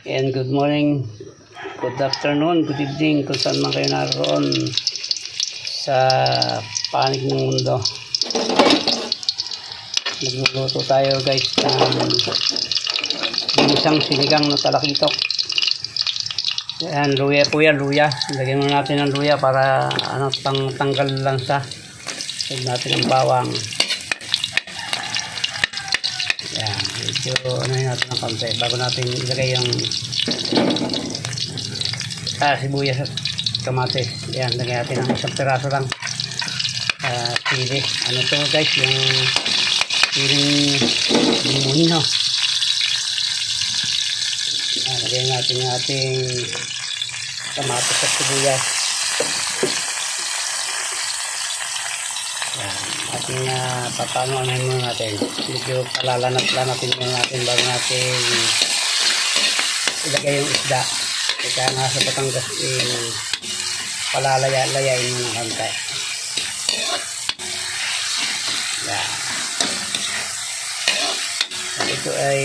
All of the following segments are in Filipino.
And good morning, good afternoon, good evening kung saan man kayo naroon sa panig ng mundo. Nagluluto tayo guys ng ginisang sinigang na talakitok. Yan, luya po yan, luya. Lagyan mo natin ng luya para tanggal lang sa. Lagyan natin ng bawang. Yan, medyo natin ng konti bago natin ilagay yung sibuyas at kamatis. Yan, lagyan natin ng isang piraso lang sili. Ano to guys, yung siling limonino. Yan, lagyan natin yung ating kamatis at sibuyas. Yan, ating papanuanan muna natin. Medyo palalanat-lanatin muna natin bago natin ilagay yung isda. Kaya nga sa Batangas palalaya-layain mo ng kantay. Yan. Ito ay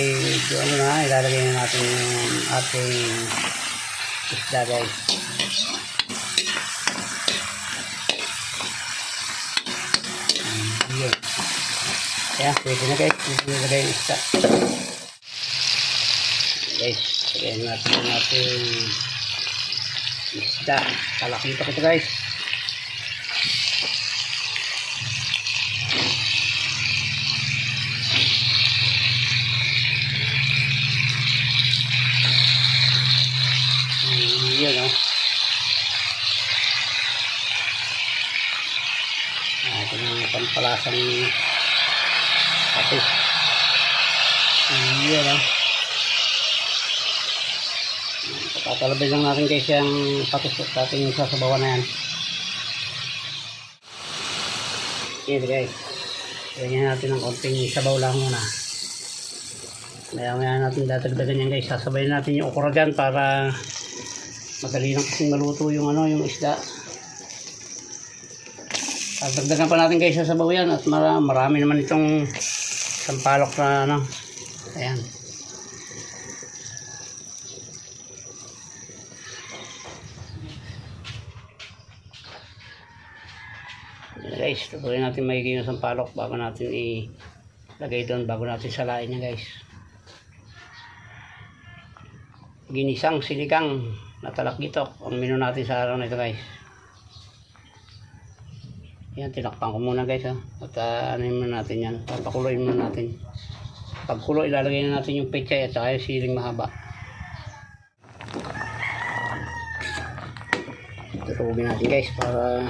ilalagay na natin yung ating isda guys. Yan. Yan, pwede na guys. Pwede na ilagay yung isda. Guys, lagyan natin isda. Talakitok ito guys. Yan o. Ito na pampalasang patis. Yan o. Tatalabay lang natin guys yung patis at ating sasabawan na yan. Yan guys. Lagyan natin ng konting sabaw lang muna. Maya natin dadagdagan yan guys. Sasabayin natin yung okra dyan para madali lang kasing maluto yung yung isda. Dagdagan pa natin guys sa sabaw yan at marami naman itong sampalok na ayan. Guys, tutuloy natin maigi yung sampalok bago natin ilagay doon, bago natin salain niya guys. Ginisang sinigang na talakitok ang menu natin sa araw na ito guys. Yan, tinakpan ko muna guys at anuhin muna natin yan, papakuloyin muna natin. Pagkulo, ilalagay na natin yung pechay at saka yung siling mahaba. Turugin natin guys para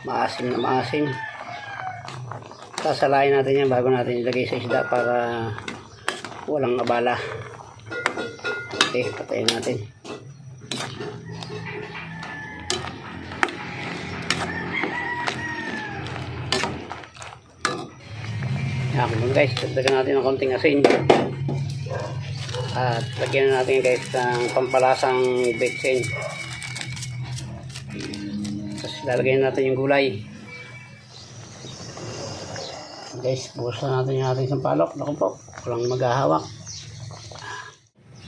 maasim na maasim. Sasalain natin yan bago natin ilagay sa isda para walang abala. Okay, patayin natin. Yan guys, dagdagan natin ng konting asin. At lagyan natin guys ng pampalasang betsin. Tapos lalagyan natin yung gulay. Guys, bukasan natin yung ating sampalok. Naku po, walang maghahawak.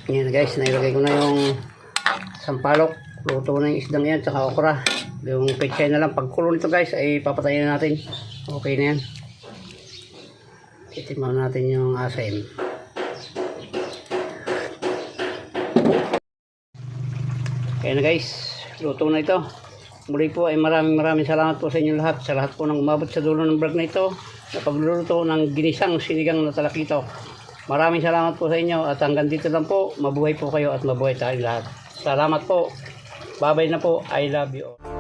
Yan guys, nailagay ko na yung sampalok. Luto na yung isdang yan, tsaka okra. Yung pechay na lang. Pagkulo nito guys, ay papatayin na natin. Okay na yan. Itimaw natin yung asin. Kaya na guys, luto na ito. Muli po ay maraming salamat po sa inyo lahat. Sa lahat po ng umabot sa dulo ng vlog na ito. Sa pagluluto ng ginisang sinigang na talakitok. Maraming salamat po sa inyo at hanggang dito lang po. Mabuhay po kayo at mabuhay tayo lahat. Salamat po. Bye-bye na po. I love you all.